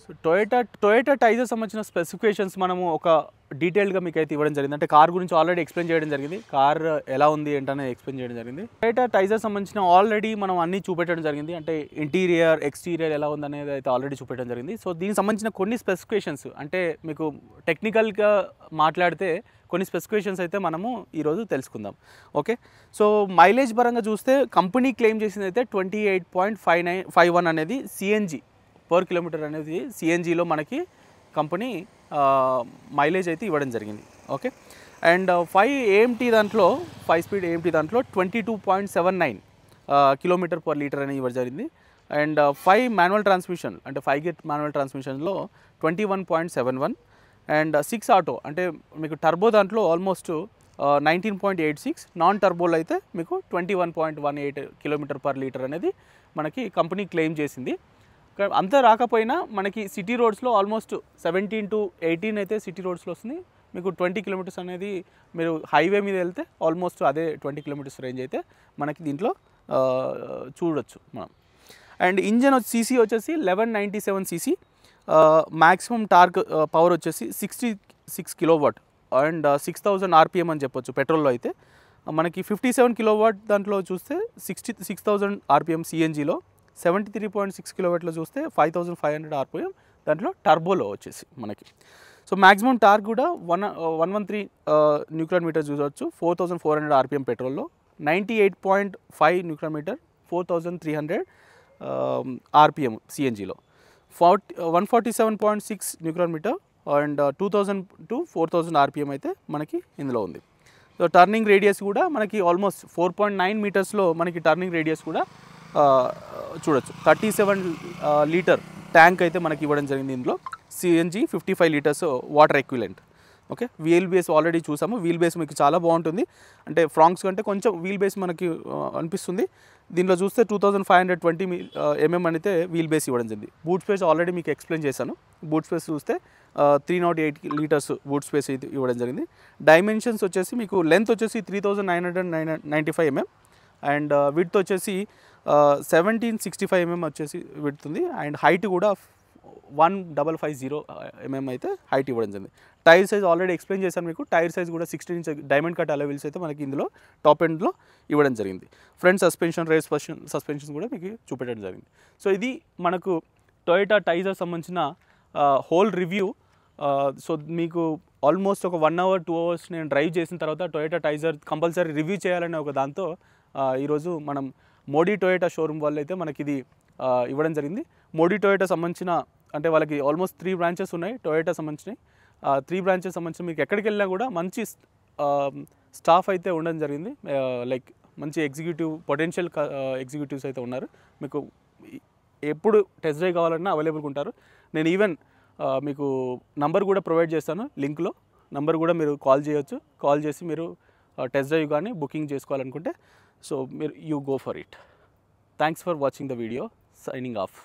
So Toyota Taisor సంబంధించిన specifications మనము ఒక డీటెయిల్గా మీకు అయితే ఇవ్వడం జరిగింది. అంటే కార్ గురించి ఆల్రెడీ ఎక్స్ప్లెయిన్ చేయడం జరిగింది. కార్ ఎలా ఉంది ఏంటనేది ఎక్స్ప్లెయిన్ చేయడం జరిగింది. టొయోటా టైజర్ సంబంధించిన ఆల్రెడీ మనం అన్నీ చూపెట్టడం జరిగింది. అంటే ఇంటీరియర్ ఎక్స్టీరియర్ ఎలా ఉందనేది అయితే ఆల్రెడీ చూపెట్టడం జరిగింది. సో దీనికి సంబంధించిన కొన్ని స్పెసిఫికేషన్స్ అంటే మీకు టెక్నికల్గా మాట్లాడితే కొన్ని స్పెసిఫికేషన్స్ అయితే మనము ఈరోజు తెలుసుకుందాం. ఓకే, సో మైలేజ్ పరంగా చూస్తే కంపెనీ క్లెయిమ్ చేసింది అయితే 28.51 అనేది సిఎన్జి పర్ కిలోమీటర్ అనేది సిఎన్జిలో మనకి కంపెనీ మైలేజ్ అయితే ఇవ్వడం జరిగింది. ఓకే, అండ్ 5 AMT దాంట్లో 5 స్పీడ్ AMT దాంట్లో 22.79 కిలోమీటర్ పర్ లీటర్ అనేది ఇవ్వడం జరిగింది. అండ్ 5 మాన్యువల్ ట్రాన్స్మిషన్ అంటే 5 గేర్ మాన్యువల్ ట్రాన్స్మిషన్లో 21.71 అండ్ 6 ఆటో అంటే మీకు టర్బో దాంట్లో ఆల్మోస్ట్ 19.86, నాన్ టర్బోలో అయితే మీకు 21.18 కిలోమీటర్ పర్ లీటర్ అనేది మనకి కంపెనీ క్లెయిమ్ చేసింది. అంతా రాకపోయినా మనకి సిటీ రోడ్స్లో ఆల్మోస్ట్ 17 to 18 అయితే సిటీ రోడ్స్లో వస్తుంది. మీకు 20 కిలోమీటర్స్ అనేది మీరు హైవే మీద వెళ్తే ఆల్మోస్ట్ అదే 20 కిలోమీటర్స్ రేంజ్ అయితే మనకి దీంట్లో చూడొచ్చు మనం. అండ్ ఇంజన్ సీసీ వచ్చేసి 1197 cc, మ్యాక్సిమం టార్క్ పవర్ వచ్చేసి 66 కిలోవాట్ అండ్ 6000 RPM అని చెప్పొచ్చు. పెట్రోల్లో అయితే మనకి 57 కిలోవాట్ దాంట్లో చూస్తే 66,000 RPM సిఎన్జిలో, 73.6 కిలోవాట్లో చూస్తే 5500 RPM దాంట్లో టర్బోలో వచ్చేసి మనకి. సో మ్యాక్సిమం టార్క్ కూడా 113 న్యూక్లియర్ మీటర్ చూడవచ్చు 4400 RPM పెట్రోల్లో, 98.5 న్యూక్లియర్ మీటర్ 4300 RPM సిఎన్జిలో, 147.6 nuclear metre and 2000 to 4000 RPM అయితే మనకి ఇందులో ఉంది. సో టర్నింగ్ రేడియస్ కూడా మనకి ఆల్మోస్ట్ 4.9 మీటర్స్లో మనకి టర్నింగ్ రేడియస్ కూడా చూడొచ్చు. 37 లీటర్ ట్యాంక్ అయితే మనకి ఇవ్వడం జరిగింది. ఇందులో CNG 55 litres water equivalent. Okay, wheel base already చూసాము. వీల్ బేస్ మీకు చాలా బాగుంటుంది. అంటే ఫ్రాంక్స్ కంటే కొంచెం వీల్ బేస్ మనకి అనిపిస్తుంది. దీనిలో చూస్తే 2520 mm అయితే వీల్ బేస్ ఇవ్వడం జరిగింది. బూట్ స్పేస్ ఆల్రెడీ మీకు ఎక్స్ప్లెయిన్ చేశాను. బూట్ స్పేస్ చూస్తే 308 లీటర్స్ బూట్ స్పేస్ అయితే ఇవ్వడం జరిగింది. డైమెన్షన్స్ వచ్చేసి మీకు లెంత్ వచ్చేసి 3995 mm అండ్ విడ్త్ వచ్చేసి 1765 mm వచ్చేసి విడ్త్ ఉంది. అండ్ హైట్ కూడా 1550 mm అయితే హైట్ ఇవ్వడం జరిగింది. టైర్ సైజ్ ఆల్రెడీ ఎక్స్ప్లెయిన్ చేశాను మీకు. టైర్ సైజ్ కూడా 16 ఇంచ్ డైమండ్ కట్ అలా వీల్స్ అయితే మనకి ఇందులో టాప్ ఎండ్లో ఇవ్వడం జరిగింది. ఫ్రంట్ సస్పెన్షన్, రేర్ సస్పెన్షన్ కూడా మీకు చూపెట్టడం జరిగింది. సో ఇది మనకు టొయోటా టైజర్ సంబంధించిన హోల్ రివ్యూ. సో మీకు ఆల్మోస్ట్ ఒక 1 hour 2 hours నేను డ్రైవ్ చేసిన తర్వాత టొయోటా టైజర్ కంపల్సరీ రివ్యూ చేయాలనే ఒక దాంతో ఈరోజు మనం మోడీ టొయోటా షోరూమ్ వాళ్ళు అయితే మనకి ఇది ఇవ్వడం జరిగింది. మోడీ టొయోటా సంబంధించిన అంటే వాళ్ళకి ఆల్మోస్ట్ 3 బ్రాంచెస్ ఉన్నాయి టొయోటా సంబంధించినవి. 3 బ్రాంచెస్ సంబంధించి మీకు ఎక్కడికి వెళ్ళినా కూడా మంచి స్టాఫ్ అయితే ఉండడం జరిగింది. లైక్ మంచి పొటెన్షియల్ ఎగ్జిక్యూటివ్స్ అయితే ఉన్నారు. మీకు ఎప్పుడు టెస్ట్ డ్రైవ్ కావాలన్నా అవైలబుల్గా ఉంటారు. నేను ఈవెన్ మీకు నంబర్ కూడా ప్రొవైడ్ చేస్తాను లింక్లో. నంబర్ కూడా మీరు కాల్ చేయొచ్చు. కాల్ చేసి మీరు టెస్ట్ డ్రైవ్ కానీ బుకింగ్ చేసుకోవాలనుకుంటే సో మీరు you go for it. Thanks for watching the video. Signing off.